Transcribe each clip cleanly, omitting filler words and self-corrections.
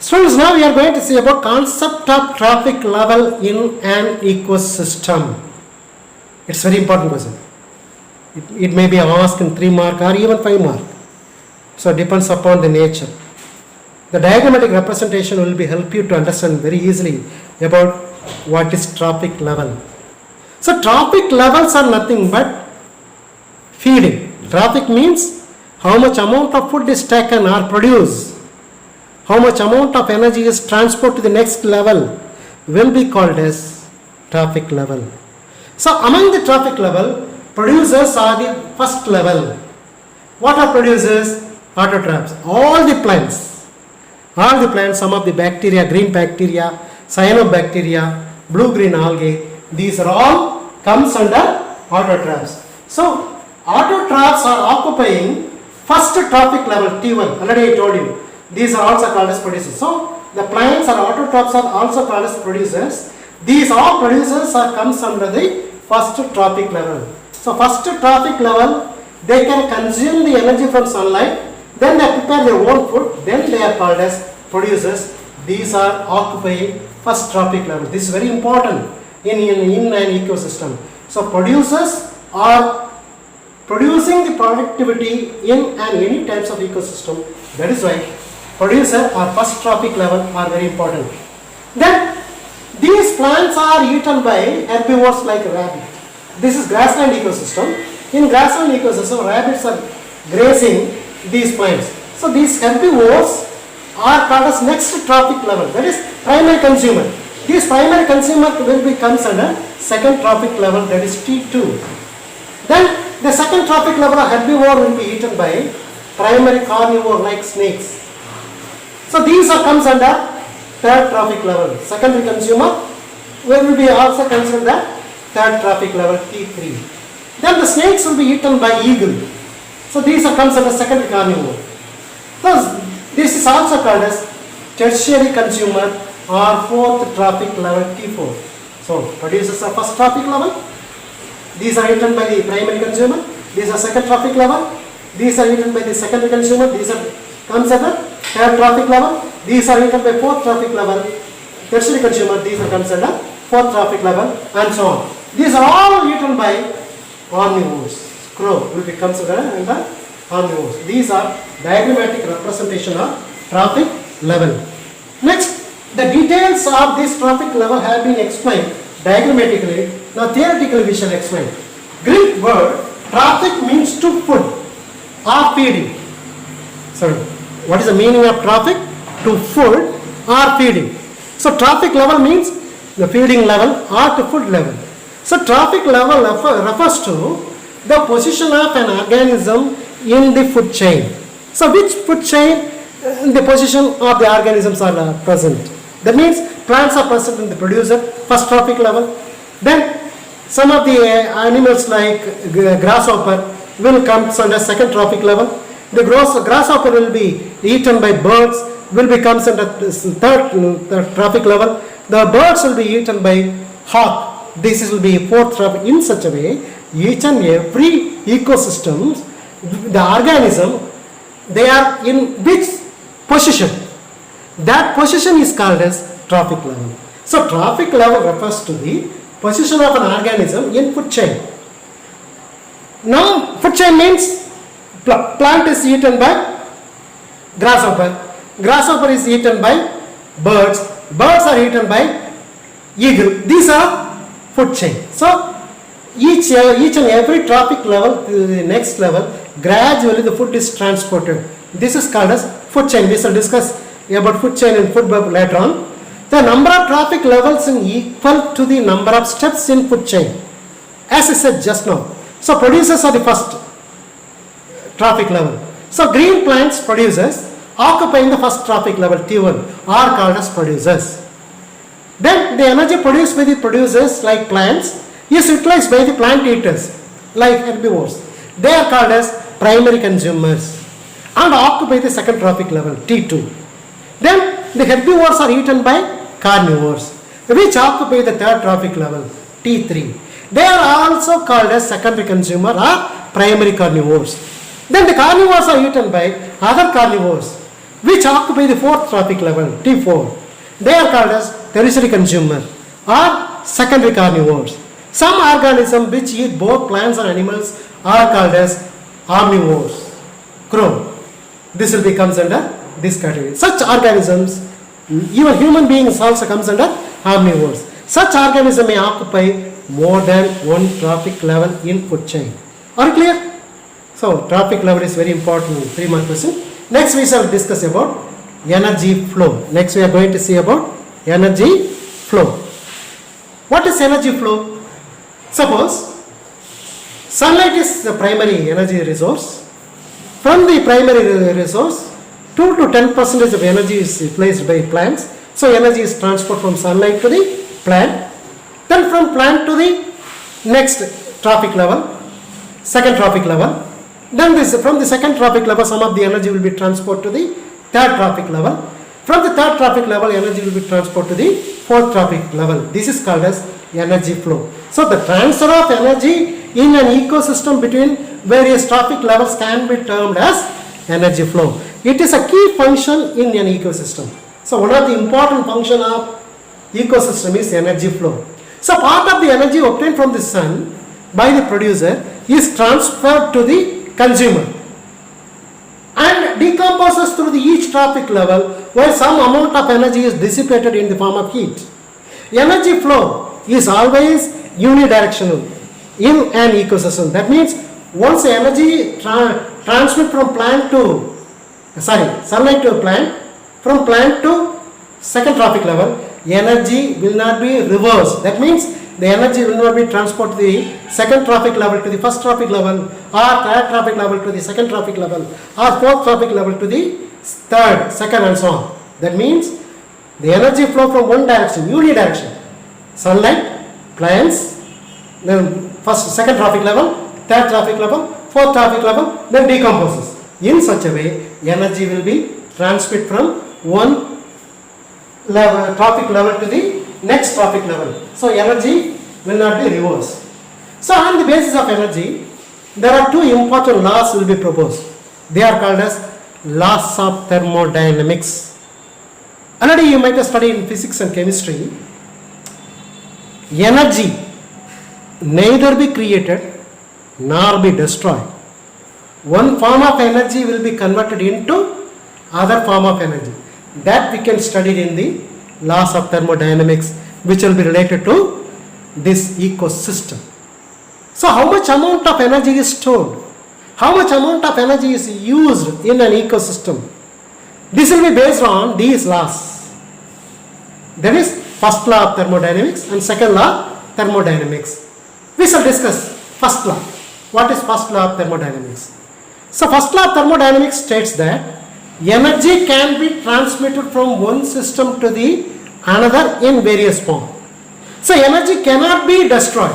Students, now we are going to see about concept of trophic level in an ecosystem. It's very important question. It may be asked in 3 mark or even 5 mark. So it depends upon the nature. The diagrammatic representation will be help you to understand very easily about what is trophic level. So trophic levels are nothing but feeding. Trophic means how much amount of food is taken or produced. How much amount of energy is transported to the next level will be called as trophic level. So among the trophic level, producers are the first level. What are producers? Autotrophs. All the plants, some of the bacteria, green bacteria, cyanobacteria, blue-green algae, these are all comes under autotrophs. So autotrophs are occupying first trophic level T1. Already I told you. These are also called as producers. So the plants or autotrophs are also called as producers. These all producers are comes under the first trophic level. So first trophic level, they can consume the energy from sunlight, then they prepare their own food, then they are called as producers. These are occupying first trophic level. This is very important in an ecosystem. So producers are producing the productivity in any types of ecosystem. That is why producer or first trophic level are very important. Then these plants are eaten by herbivores like rabbit. This is grassland ecosystem. In grassland ecosystem, rabbits are grazing these plants. So these herbivores are called as next trophic level. That is primary consumer. These primary consumer will be comes under second trophic level, that is T2. Then the second trophic level of herbivore will be eaten by primary carnivore like snakes. So these are comes under third trophic level. Secondary consumer will be also considered the third trophic level T3. Then the snakes will be eaten by eagle. So these are comes under secondary carnivore. Thus this is also called as tertiary consumer or fourth trophic level T4. So producers are first trophic level. These are eaten by the primary consumer. These are second trophic level. These are eaten by the secondary consumer. These are comes under third trophic level. These are eaten by fourth trophic level. Tertiary consumer. These are comes under fourth trophic level, and so on. These are all eaten by omnivores. Crow will be considered under omnivores. These are diagrammatic representation of trophic level. Next, the details of this trophic level have been explained diagrammatically. Now theoretically we shall explain. Greek word trophic means to food or feeding. So what is the meaning of trophic? To food or feeding. So trophic level means the feeding level or to food level. So trophic level refers to the position of an organism in the food chain. So which food chain the position of the organisms are present. That means plants are present in the producer, first trophic level. Then some of the animals like grasshopper will come under second trophic level. The grasshopper will be eaten by birds, will become under third trophic level. The birds will be eaten by hawk. This will be fourth trophic. In such a way, each and every ecosystems, the organism, they are in which position? That position is called as trophic level. So trophic level refers to the position of an organism in food chain. Now food chain means plant is eaten by grasshopper. Grasshopper is eaten by birds. Birds are eaten by eagle. These are food chain. So each and every trophic level to the next level, gradually the food is transported. This is called as food chain. We shall discuss about food chain and food web later on. The number of trophic levels is equal to the number of steps in food chain, as I said just now. So producers are the first trophic level. So green plants producers occupying the first trophic level T1 are called as producers. Then the energy produced by the producers like plants is utilized by the plant eaters like herbivores. They are called as primary consumers and occupy the second trophic level T2. Then the herbivores are eaten by carnivores which occupy the third trophic level T3. They are also called as secondary consumer or primary carnivores. Then the carnivores are eaten by other carnivores which occupy the fourth trophic level, T4. They are called as tertiary consumer or secondary carnivores. Some organisms which eat both plants and animals are called as omnivores. Crow. This will becomes under this category. Such organisms, even human beings also comes under omnivores. Such organisms may occupy more than one trophic level in food chain. Are you clear? So trophic level is very important. 3 mark question. Next we shall discuss about energy flow. Next we are going to see about energy flow. What is energy flow? Suppose sunlight is the primary energy resource. From the primary resource, 2 to 10% of energy is replaced by plants. So energy is transferred from sunlight to the plant. Then from plant to the next trophic level, second trophic level. Then from the second trophic level, some of the energy will be transported to the third trophic level. From the third trophic level, energy will be transported to the fourth trophic level. This is called as energy flow. So the transfer of energy in an ecosystem between various trophic levels can be termed as energy flow. It is a key function in an ecosystem. So one of the important function of ecosystem is energy flow. So part of the energy obtained from the sun by the producer is transferred to the consumer and decomposes through each trophic level, while some amount of energy is dissipated in the form of heat. Energy flow is always unidirectional in an ecosystem. That means once energy transmit from sunlight to plant, from plant to second trophic level, energy will not be reversed. That means the energy will not be transported to the second trophic level to the first trophic level, or third trophic level to the second trophic level, or fourth trophic level to the third, second, and so on. That means the energy flow from one direction, unidirection. Sunlight, plants, then first, second trophic level, third trophic level, fourth trophic level, then decomposes. In such a way, energy will be transmitted from one level, trophic level to the next trophic level. So energy will not be reversed. So on the basis of energy, there are two important laws will be proposed. They are called as laws of thermodynamics. Already you might have studied in physics and chemistry. Energy neither be created nor be destroyed. One form of energy will be converted into other form of energy. That we can study in the laws of thermodynamics, which will be related to this ecosystem. So how much amount of energy is stored? How much amount of energy is used in an ecosystem? This will be based on these laws. There is first law of thermodynamics and second law of thermodynamics. We shall discuss first law. What is first law of thermodynamics? So first law of thermodynamics states that energy can be transmitted from one system to the another in various forms. So energy cannot be destroyed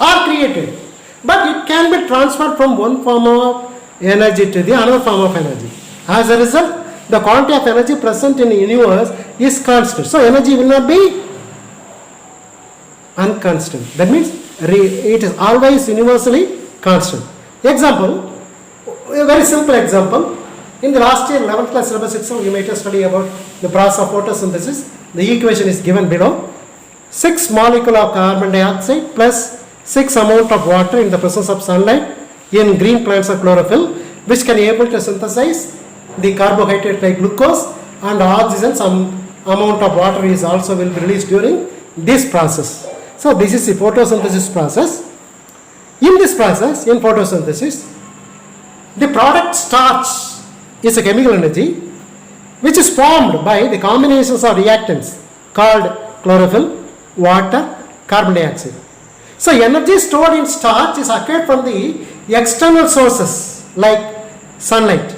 or created, but it can be transferred from one form of energy to the another form of energy. As a result, the quantity of energy present in the universe is constant. So energy will not be unconstant. That means it is always universally constant. Example, a very simple example. In the last year 11th class syllabus itself, you might have studied about the process of photosynthesis. The equation is given below. 6 molecule of carbon dioxide plus 6 amount of water in the presence of sunlight in green plants of chlorophyll, which can be able to synthesize the carbohydrate like glucose, and oxygen. Some amount of water is also will be released during this process. So this is the photosynthesis process. In this process, in photosynthesis, the product starch is a chemical energy which is formed by the combinations of reactants called chlorophyll, water, carbon dioxide. So energy stored in starch is acquired from the external sources like sunlight,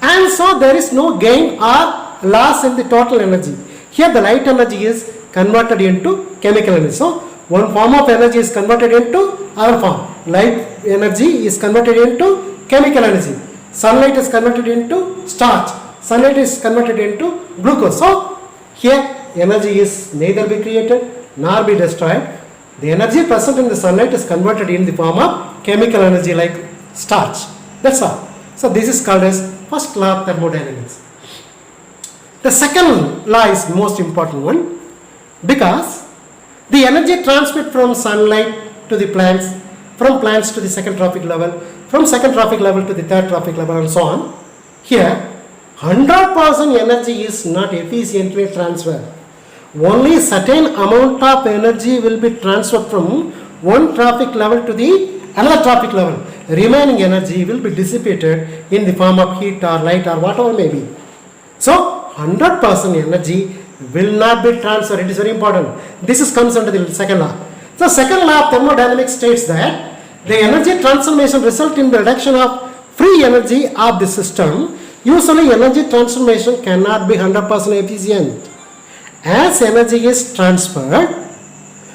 and so there is no gain or loss in the total energy. Here the light energy is converted into chemical energy. So one form of energy is converted into other form. Light energy is converted into chemical energy. Sunlight is converted into starch. Sunlight is converted into glucose. So here energy is neither be created nor be destroyed. The energy present in the sunlight is converted in the form of chemical energy like starch. That's all. So this is called as first law of thermodynamics. The second law is the most important one, because the energy transmit from sunlight to the plants, from plants to the second trophic level, from second trophic level to the third trophic level, and so on. Here 100% energy is not efficiently transferred. Only certain amount of energy will be transferred from one trophic level to the another trophic level. Remaining energy will be dissipated in the form of heat or light or whatever may be. So 100% energy will not be transferred. It is very important. This comes under the second law. So second law of thermodynamics states that the energy transformation result in the reduction of free energy of the system. Usually energy transformation cannot be 100% efficient. As energy is transferred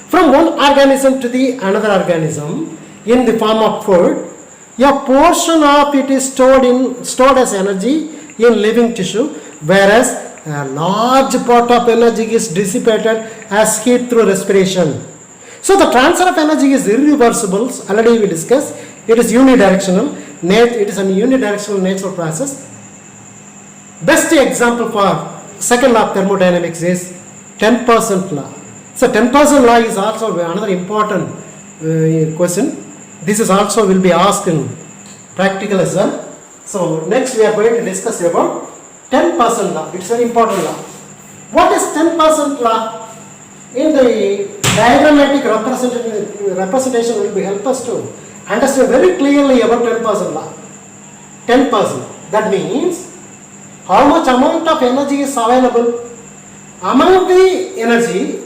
from one organism to the another organism in the form of food, a portion of it is stored as energy in living tissue, whereas a large part of energy is dissipated as heat through respiration. So the transfer of energy is irreversible. Already we discussed. It is unidirectional. It is a unidirectional natural process. Best example for second law of thermodynamics is 10% law. So 10% law is also another important question. This is also will be asked in practical as well. So next we are going to discuss about 10% law. It's very important law. What is 10% law? In the diagrammatic representation will be help us to understand very clearly about 10% law. 10%. That means how much amount of energy is available. Among the energy,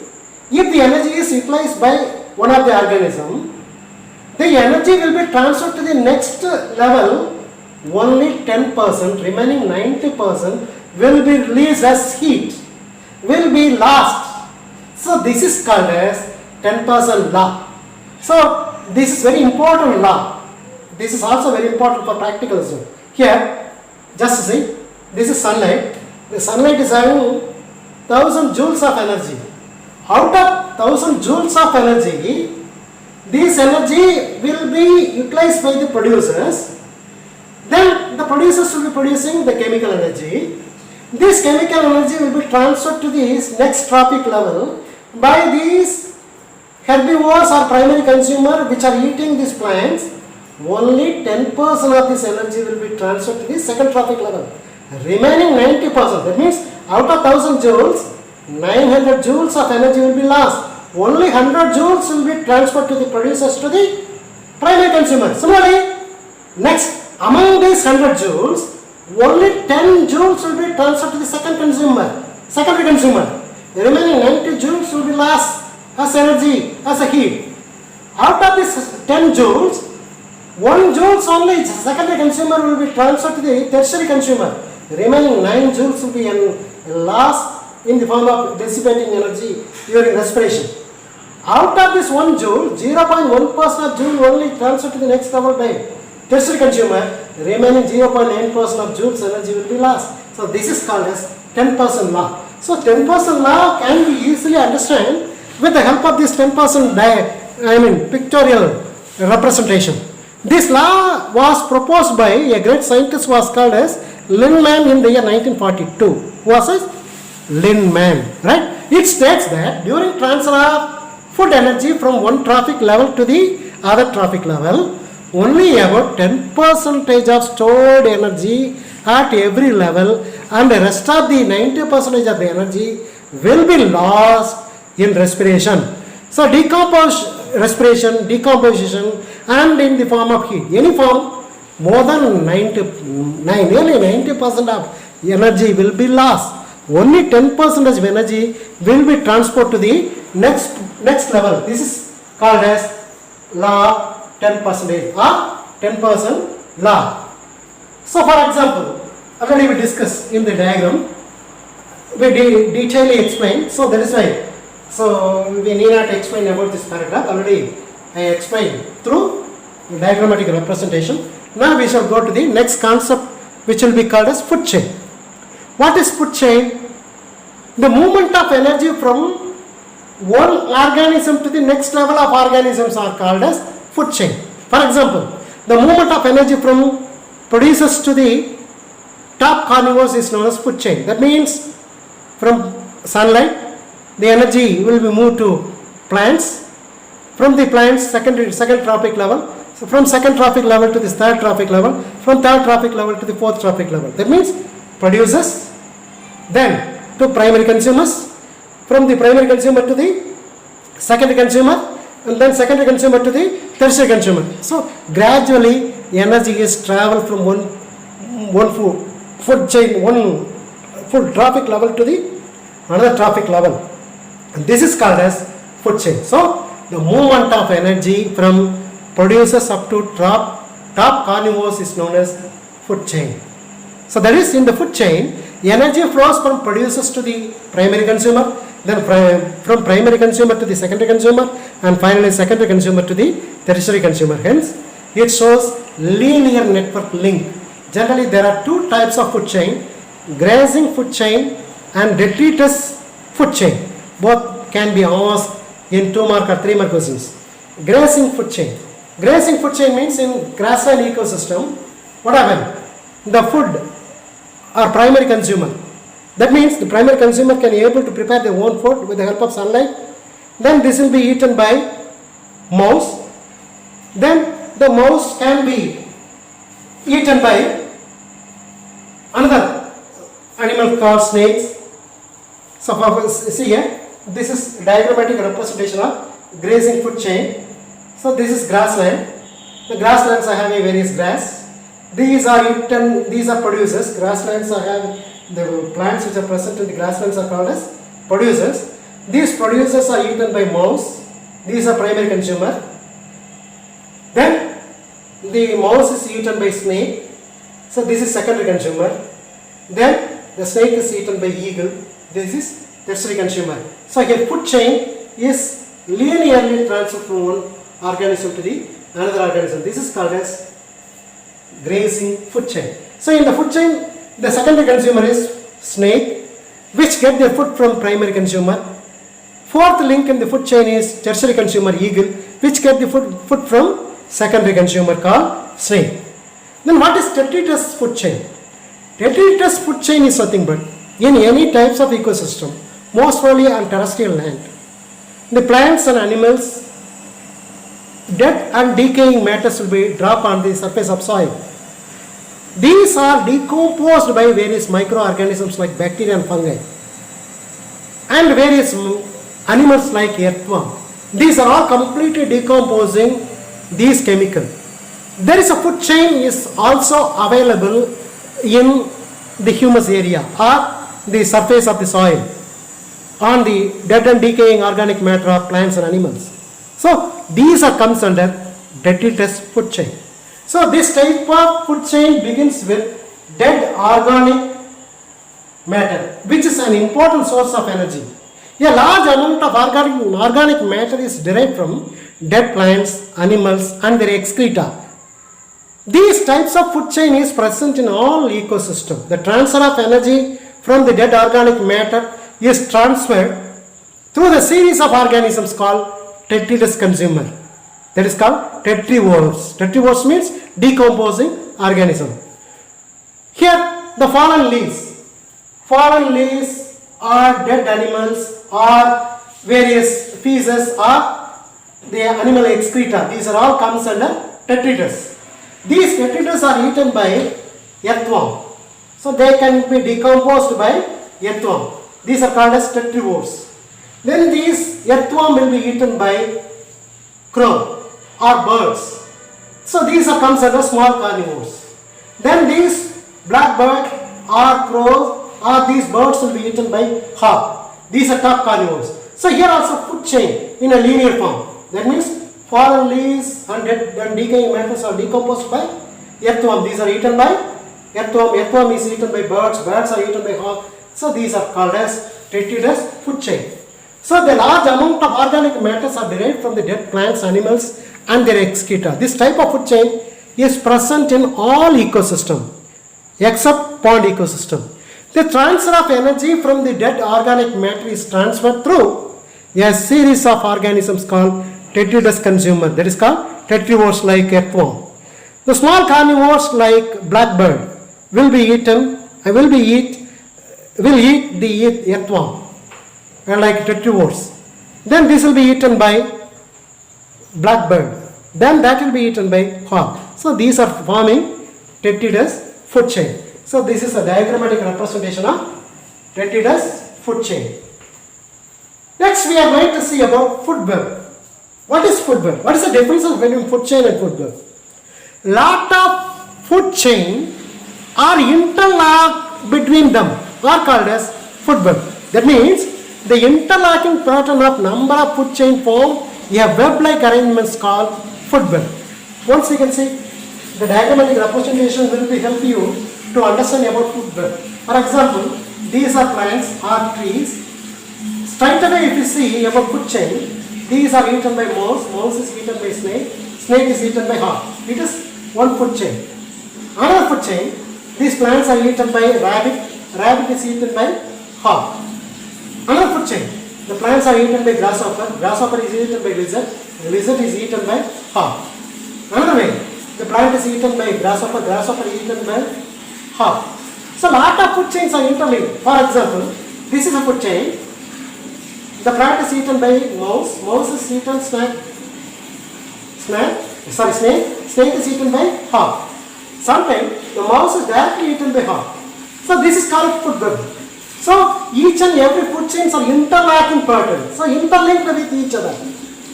if the energy is utilized by one of the organism, the energy will be transferred to the next level. Only 10%, remaining 90% will be released as heat, will be lost. So this is called as 10% law. So this is very important law. This is also very important for practicalism. Here, just see, this is sunlight. The sunlight is having 1000 joules of energy. Out of 1000 joules of energy, this energy will be utilized by the producers. Then the producers will be producing the chemical energy. This chemical energy will be transferred to this next trophic level by these herbivores or primary consumer which are eating these plants. Only 10% of this energy will be transferred to the second trophic level. Remaining 90%, that means out of 1000 joules, 900 joules of energy will be lost. Only 100 joules will be transferred to the producers to the primary consumer. Similarly, next, among these 100 joules, only 10 joules will be transferred to the secondary consumer. The remaining 90 joules will be lost as energy, as a heat. Out of this 10 joules, 1 joules only secondary consumer will be transferred to the tertiary consumer. The remaining 9 joules will be lost in the form of dissipating energy during respiration. Out of this 1 joule, 0.1% of joule only transferred to the next level by tertiary consumer. The remaining 0.9% of joules energy will be lost. So this is called as 10% law. So 10% law can be easily understood with the help of this 10% pictorial representation. This law was proposed by a great scientist who was called as Linneman in the year 1942. Who was this? Linneman, right? It states that during transfer of food energy from one trophic level to the other trophic level, only about 10% of stored energy at every level and the rest of the 90% of the energy will be lost in respiration. So respiration, decomposition and in the form of heat. Any form, more than nearly 90% of energy will be lost. Only 10% of energy will be transferred to the next level. This is called as law 10% or 10% law. So for example, already we discussed in the diagram, we detailedly explained. So that is why. So we need not explain about this paragraph. Already I explained through diagrammatic representation. Now we shall go to the next concept, which will be called as food chain. What is food chain? The movement of energy from one organism to the next level of organisms are called as food chain. For example, the movement of energy from producers to the top carnivores is known as food chain. That means from sunlight, the energy will be moved to plants. From the plants, second trophic level. So from second trophic level to the third trophic level. From third trophic level to the fourth trophic level. That means producers, then to primary consumers. From the primary consumer to the secondary consumer, and then secondary consumer to the tertiary consumer. So gradually energy is traveled from one food chain, one food trophic level to the another trophic level. And this is called as food chain. So the movement of energy from producers up to top carnivores is known as food chain. So that is, in the food chain, energy flows from producers to the primary consumer, then from primary consumer to the secondary consumer, and finally secondary consumer to the tertiary consumer. Hence, it shows linear network link. Generally, there are two types of food chain: grazing food chain and detritus food chain. Both can be asked in 2 mark or 3 mark questions. Grazing food chain. Grazing food chain means in grassland ecosystem, what happened? The food or primary consumer. That means the primary consumer can be able to prepare their own food with the help of sunlight. Then this will be eaten by mouse. Then the mouse can be eaten by another animal called snakes. So see here, this is diagrammatic representation of grazing food chain. So this is grassland. The grasslands are having various grass. These are eaten, these are producers. Grasslands are having the plants which are present in the grasslands are called as producers. These producers are eaten by mouse. These are primary consumer. Then the mouse is eaten by snake. So this is secondary consumer. Then the snake is eaten by eagle. This is tertiary consumer. So here food chain is linearly transferred from one organism to the another organism. This is called as grazing food chain. So in the food chain, the secondary consumer is snake, which get their food from primary consumer. Fourth link in the food chain is tertiary consumer eagle, which get the food from secondary consumer called snake. Then what is detritus food chain? Detritus food chain is nothing but in any types of ecosystem, mostly on terrestrial land, the plants and animals, dead and decaying matters will be dropped on the surface of soil. These are decomposed by various microorganisms like bacteria and fungi, and various animals like earthworm. These are all completely decomposing these chemicals. There is a food chain is also available in the humus area or the surface of the soil on the dead and decaying organic matter of plants and animals. So these are comes under detritus food chain. So this type of food chain begins with dead organic matter, which is an important source of energy. A large amount of organic matter is derived from dead plants, animals and their excreta. These types of food chain is present in all ecosystems. The transfer of energy from the dead organic matter is transferred through the series of organisms called detritus consumer. That is called tetrivores. Tetrivores means decomposing organism. Here the fallen leaves. Fallen leaves are dead animals or various feces or the animal excreta. These are all comes under detritus. These detritus are eaten by earthworm. So they can be decomposed by earthworm. These are called as tetrivores. Then these earthworm will be eaten by crow or birds. So these are comes under small carnivores. Then these blackbird or crows or these birds will be eaten by hawk. These are top carnivores. So here also food chain in a linear form. That means fallen leaves and dead and decaying matters are decomposed by earthworm. These are eaten by earthworm. Earthworm is eaten by birds. Birds are eaten by hawk. So these are called as detritus food chain. So the large amount of organic matters are derived from the dead plants, animals and their excreta. This type of food chain is present in all ecosystems except pond ecosystem. The transfer of energy from the dead organic matter is transferred through a series of organisms called detritus consumer. That is called tetrivores like earthworm. The small carnivores like blackbird will be eaten will eat the earthworm, like tetrivores. Then this will be eaten by blackbird. Then that will be eaten by hawk. So these are forming Tetratus food chain. So this is a diagrammatic representation of Tetratus food chain. Next we are going to see about food web. What is food web? What is the difference between food chain and food web? Lot of food chain are interlocked between them are called as food web. That means the interlocking pattern of number of food chain form a web-like arrangements called food web. Once you can see, the diagrammatic representation will be help you to understand about food web. For example, these are plants or trees. Straight away if you see about food chain, these are eaten by mouse, mouse is eaten by snake, snake is eaten by hawk. It is one food chain. Another food chain, these plants are eaten by rabbit, rabbit is eaten by hawk. Another food chain, the plants are eaten by grasshopper, grasshopper is eaten by lizard, lizard is eaten by hawk. Another way, the plant is eaten by grasshopper, grasshopper is eaten by hawk. So lot of food chains are interlinked. For example, this is a food chain. The plant is eaten by mouse, mouse is eaten snake, snake is eaten by hawk. Sometimes the mouse is directly eaten by hawk. So this is called food web. So each and every food chains are interlocking pattern. So interlinked with each other.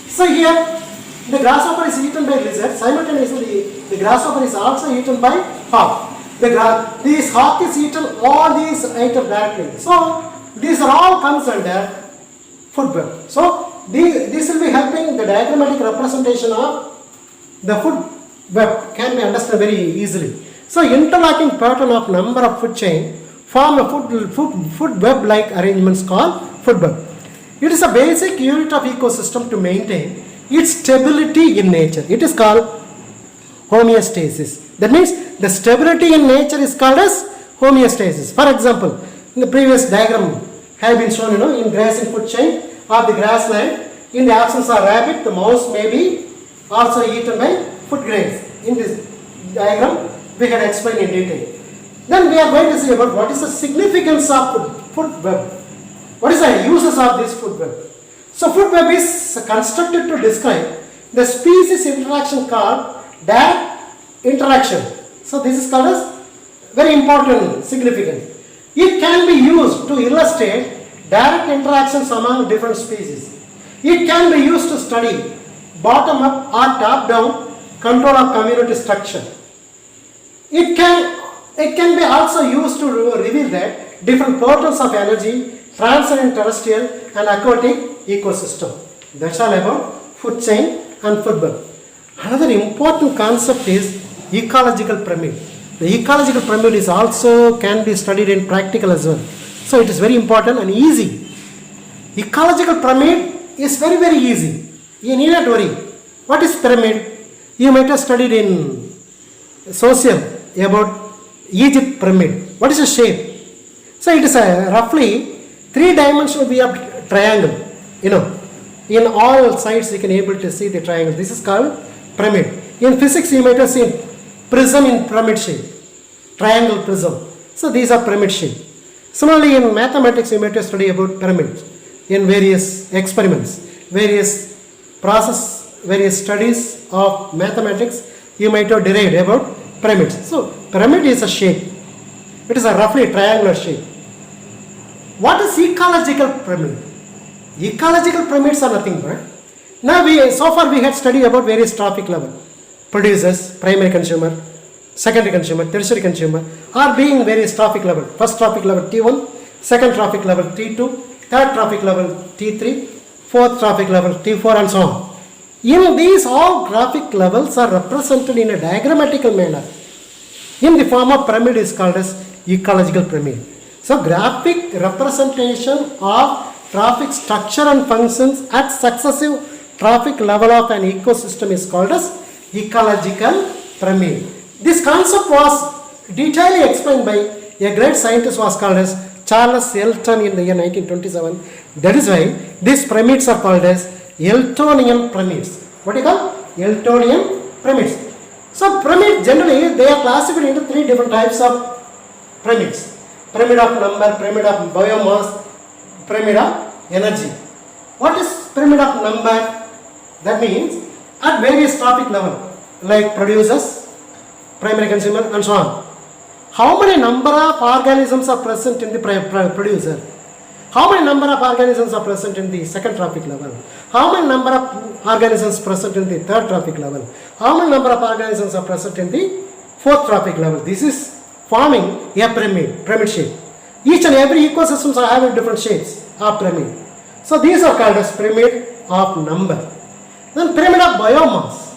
So here the grasshopper is eaten by lizard. Simultaneously the grasshopper is also eaten by hawk. This hawk is eaten all these items directly. So these are all comes under food web. So this will be helping the diagrammatic representation of the food web can be understood very easily. So interlocking pattern of number of food chain form a food web like arrangements called food web. It is a basic unit of ecosystem to maintain its stability in nature. It is called homeostasis. That means the stability in nature is called as homeostasis. For example, in the previous diagram have been shown, in grazing food chain or the grassland, in the absence of rabbit, the mouse may be also eaten by food grains. In this diagram, we had explained in detail. Then we are going to see about what is the significance of food web. What is the uses of this food web? So food web is constructed to describe the species interaction called direct interaction. So this is called as very important significance. It can be used to illustrate direct interactions among different species. It can be used to study bottom up or top down control of community structure. It can be also used to reveal that different portals of energy transfer in terrestrial and aquatic ecosystem. That's all about food chain and food web. Another important concept is ecological pyramid. The ecological pyramid is also can be studied in practical as well. So it is very important and easy. Ecological pyramid is very, very easy. You need not worry. What is pyramid? You might have studied in social about Egypt pyramid. What is the shape? So it is a roughly 3-dimensional way of triangle. In all sides you can able to see the triangle. This is called pyramid. In physics you might have seen prism in pyramid shape, triangle prism. So these are pyramid shape. Similarly in mathematics you might have studied about pyramids in various experiments, various studies of mathematics you might have derived about pyramids. So pyramid is a shape. It is a roughly triangular shape. What is ecological pyramid? Ecological pyramids are nothing but, so far we had studied about various trophic level. Producers, primary consumer, secondary consumer, tertiary consumer are being various trophic level. First trophic level T1, second trophic level T2, third trophic level T3, fourth trophic level T4 and so on. These all trophic levels are represented in a diagrammatical manner. In the form of pyramid is called as ecological pyramid. So graphic representation of trophic structure and functions at successive trophic level of an ecosystem is called as ecological pyramid. This concept was detailedly explained by a great scientist was called as Charles Elton in the year 1927. That is why these pyramids are called as Eltonian pyramids. What do you call? Eltonian pyramids. So pyramids generally they are classified into 3 different types of pyramids. pyramid of number, pyramid of biomass, pyramid of energy. What is pyramid of number? That means at various trophic level, like producers, primary consumer and so on. How many number of organisms are present in the producer? How many number of organisms are present in the second trophic level? How many number of organisms present in the third trophic level? How many number of organisms are present in the fourth trophic level? This is forming a pyramid shape. Each and every ecosystems are having different shapes of pyramid. So these are called as pyramid of number. Then pyramid of biomass.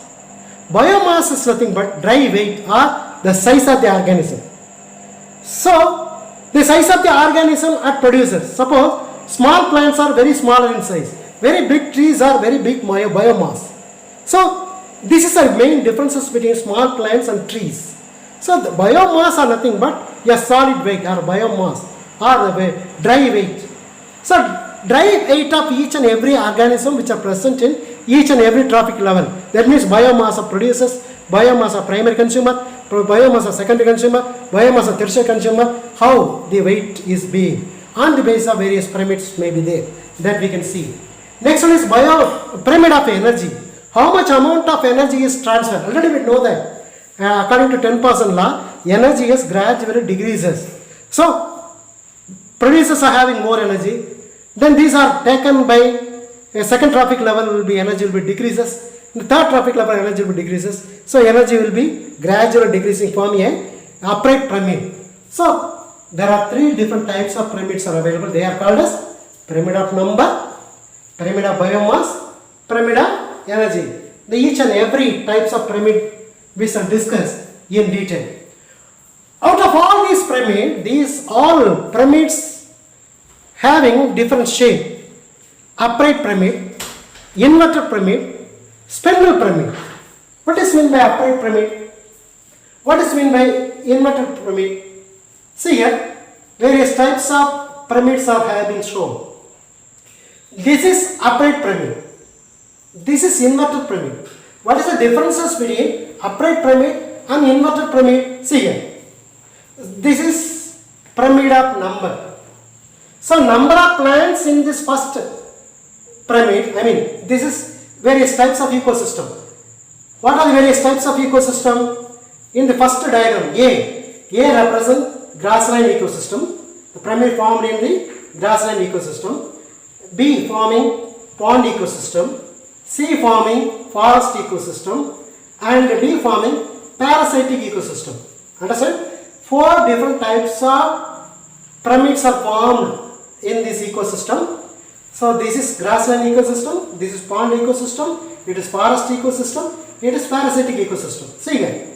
Biomass is nothing but dry weight or the size of the organism. So the size of the organism at producers. Suppose small plants are very small in size. Very big trees are very big biomass. So this is the main differences between small plants and trees. So the biomass are nothing but a solid weight or biomass or the dry weight. So dry weight of each and every organism which are present in each and every trophic level. That means biomass of producers, biomass of primary consumer, biomass of secondary consumer, biomass of tertiary consumer, how the weight is being. On the basis of various pyramids may be there that we can see. Next one is pyramid of energy. How much amount of energy is transferred? Already we know that according to 10% law, energy is gradually decreases. So producers are having more energy. Then these are taken by a second trophic level will be energy will be decreases. The third trophic level energy will be decreases. So energy will be gradually decreasing, forming a upright pyramid. So there are three different types of pyramids are available. They are called as pyramid of number, pyramid of biomass, pyramid of energy. Each and every types of pyramid we shall discuss in detail. Out of all these pyramids, these all pyramids having different shape. Upright pyramid, inverted pyramid, spiral pyramid. What is meant by upright pyramid? What is meant by inverted pyramid? See here, various types of pyramids have been shown. This is upright pyramid. This is inverted pyramid. What is the differences between upright pyramid and inverted pyramid? See here. This is pyramid of number. So number of plants in this first pyramid, this is various types of ecosystem. What are the various types of ecosystem? In the first diagram, A represents grassland ecosystem. The pyramid formed in the grassland ecosystem. B forming pond ecosystem. C forming forest ecosystem. And D forming parasitic ecosystem. Understand? 4 different types of pyramids are formed in this ecosystem. So this is grassland ecosystem, this is pond ecosystem, it is forest ecosystem, it is parasitic ecosystem. See here.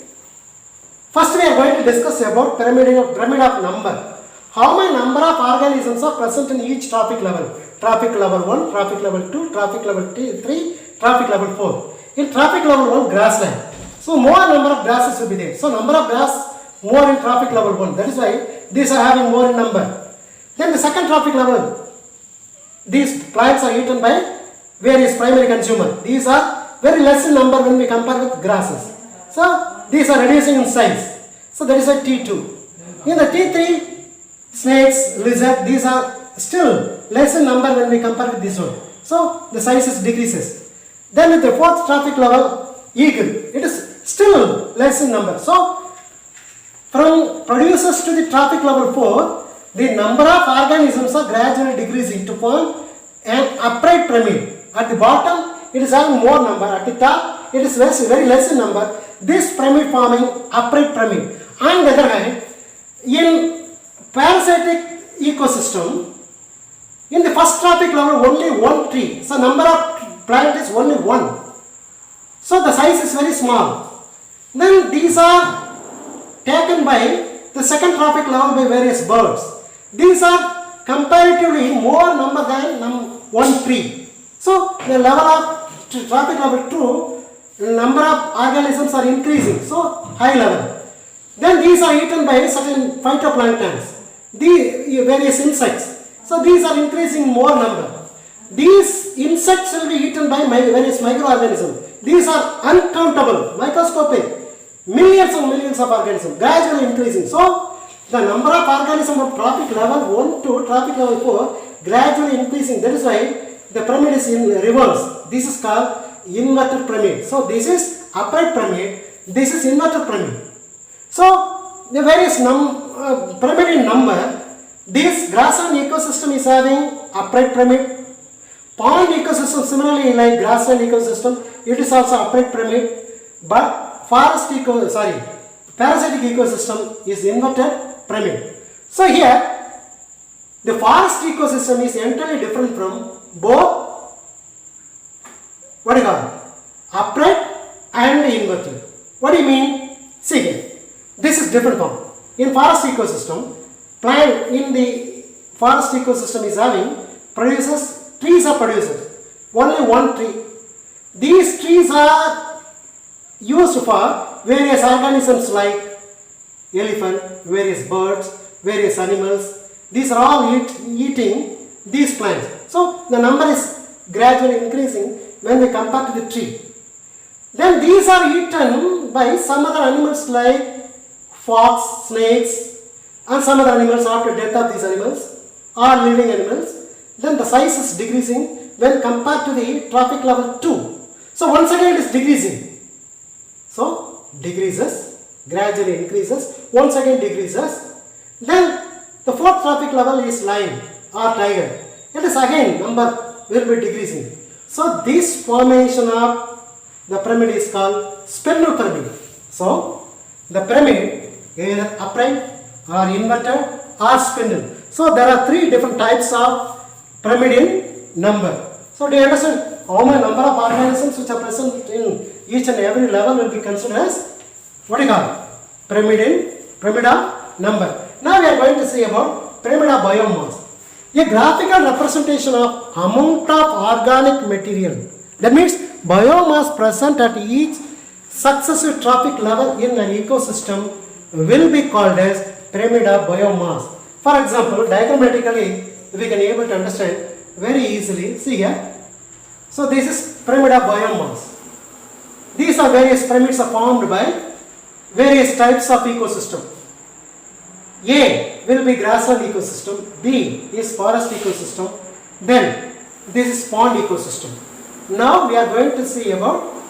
First we are going to discuss about pyramid of number. How many number of organisms are present in each trophic level? Trophic level 1, trophic level 2, trophic level 3, trophic level 4. In trophic level 1, grassland. So more number of grasses will be there. So number of grass more in trophic level 1. That is why these are having more in number. Then the second trophic level, these plants are eaten by various primary consumer. These are very less in number when we compare with grasses. So these are reducing in size. So that is a T2. In the T3, snakes, lizard, these are still less in number when we compare with this one. So the size decreases. Then at the fourth trophic level, eagle, it is still less in number. So from producers to the trophic level 4, the number of organisms are gradually decreasing to form an upright pyramid. At the bottom, it is having more number. At the top, it is very less in number. This pyramid forming upright pyramid. On the other hand, in parasitic ecosystem, in the first trophic level, only one tree. So number of plant is only one. So the size is very small. Then these are taken by the second trophic level by various birds. These are comparatively more number than one tree. So the level of trophic level 2, number of organisms are increasing. So high level. Then these are eaten by certain phytoplanktons, the various insects. So these are increasing more number. These insects will be eaten by various microorganisms. These are uncountable, microscopic, millions and millions of organisms, gradually increasing. So The number of organisms from trophic level 1 to trophic level 4 gradually increasing. That is why the pyramid is in reverse. This is called inverted pyramid. So this is upright pyramid. This is inverted pyramid. So the various pyramid in number. This grassland ecosystem is having upright pyramid. Pond ecosystem similarly like grassland ecosystem, it is also upright pyramid. But parasitic ecosystem is inverted pyramid. So here the forest ecosystem is entirely different from both what do you call upright and inverted. What do you mean? See here, this is different from in forest ecosystem. Plant in the forest ecosystem is having trees are producers, only one tree. These trees are used for various organisms like elephant, various birds, various animals. These are all eating these plants. So the number is gradually increasing when we compare to the tree. Then these are eaten by some other animals like fox, snakes, and some other animals. After death of these animals are living animals. Then the size is decreasing when compared to the trophic level 2. So once again it is decreasing. So decreases, gradually increases, once again decreases. Then the fourth trophic level is lion or tiger. It is again number will be decreasing. So this formation of the pyramid is called spindle pyramid. So the pyramid either upright or inverted or spindle. So there are three different types of pyramid in number. So do you understand how many number of organisms which are present in each and every level will be considered as what do you call pyramid of number. Now we are going to see about pyramid of biomass. A graphical representation of amount of organic material. That means biomass present at each successive trophic level in an ecosystem will be called as pyramid of biomass. For example, diagrammatically we can able to understand very easily. See here. So this is pyramid of biomass. These are various pyramids are formed by various types of ecosystem. A will be grassland ecosystem, B is forest ecosystem, then this is pond ecosystem. Now we are going to see about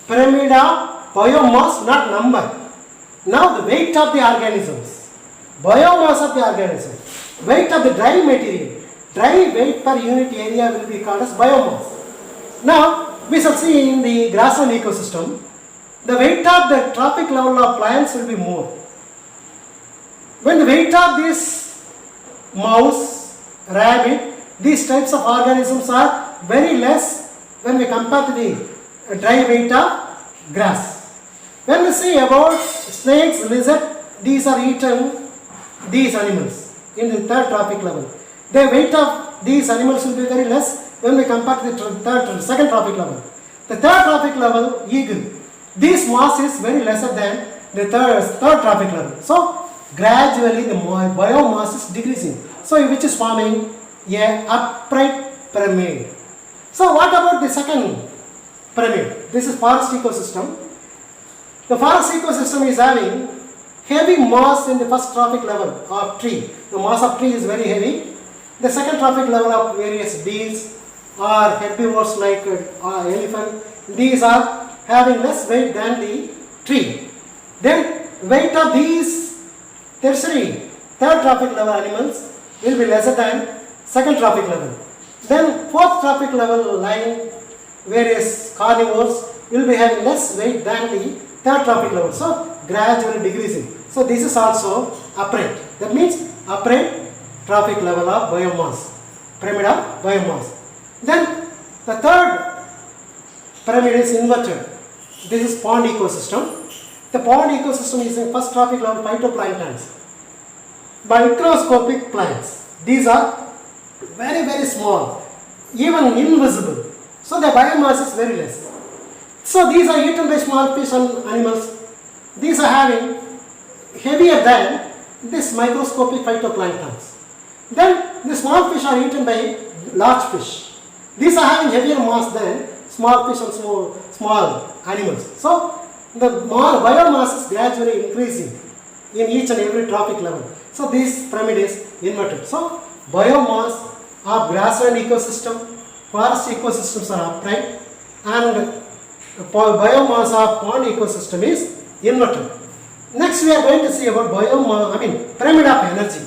pyramid of biomass, not number. Now the weight of the organisms, biomass of the organism, weight of the dry material, dry weight per unit area will be called as biomass. Now we shall see in the grassland ecosystem, the weight of the trophic level of plants will be more. When the weight of this mouse, rabbit, these types of organisms are very less when we compare to the dry weight of grass. When we see about snakes, lizard, these are eaten, these animals in the third trophic level. The weight of these animals will be very less when we compare to the second trophic level. The third trophic level, eagle, this mass is very lesser than the third trophic level. So gradually the biomass is decreasing. So which is forming a upright pyramid. So what about the second pyramid? This is forest ecosystem. The forest ecosystem is having heavy mass in the first trophic level of tree. The mass of tree is very heavy. The second trophic level of various bees or herbivores like elephant, these are having less weight than the tree. Then weight of these tertiary, third trophic level animals will be lesser than second trophic level. Then fourth trophic level lion, various carnivores will be having less weight than the third trophic level. So gradually decreasing. So this is also upright. That means upright trophic level of biomass, pyramid of biomass. Then the third pyramid is inverted. This is pond ecosystem. The pond ecosystem is in first trophic level phytoplanktons, microscopic plants. These are very, very small, even invisible. So the biomass is very less. So these are eaten by small fish and animals. These are having heavier than this microscopic phytoplanktons. Then the small fish are eaten by large fish. These are having heavier mass than small fish and small animals. So the biomass is gradually increasing. in each and every trophic level. So this pyramid is inverted. So biomass of grassland ecosystem, forest ecosystems are upright, and biomass of pond ecosystem is inverted. Next we are going to see about pyramid of energy.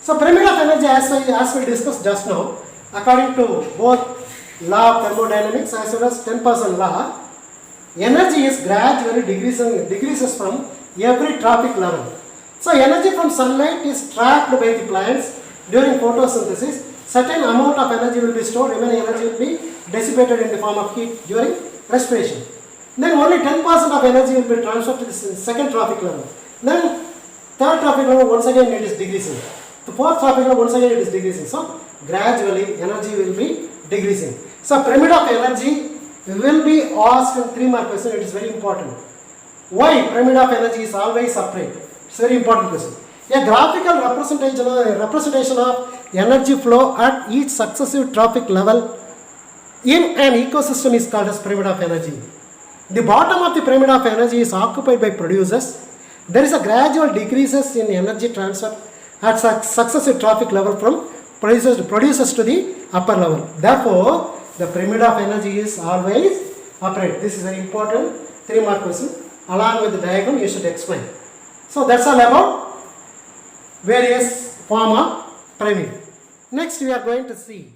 So pyramid of energy, as we discussed just now, according to both law of thermodynamics as well as 10% law, energy is gradually decreases from every trophic level. So energy from sunlight is trapped by the plants during photosynthesis. Certain amount of energy will be stored, remaining energy will be dissipated in the form of heat during respiration. Then only 10% of energy will be transferred to the second trophic level. Then third trophic level, once again it is decreasing. The fourth trophic level, once again it is decreasing. So gradually energy will be decreasing. So pyramid of energy will be asked in 3-mark question. It is very important. Why pyramid of energy is always upright? It's a very important question. A graphical representation of energy flow at each successive trophic level in an ecosystem is called as pyramid of energy. The bottom of the pyramid of energy is occupied by producers. There is a gradual decreases in energy transfer at successive trophic level from producers to the upper level. Therefore, the pyramid of energy is always upright. This is very important 3-mark question. Along with the diagram, you should explain. So that's all about various form of pyramid. Next we are going to see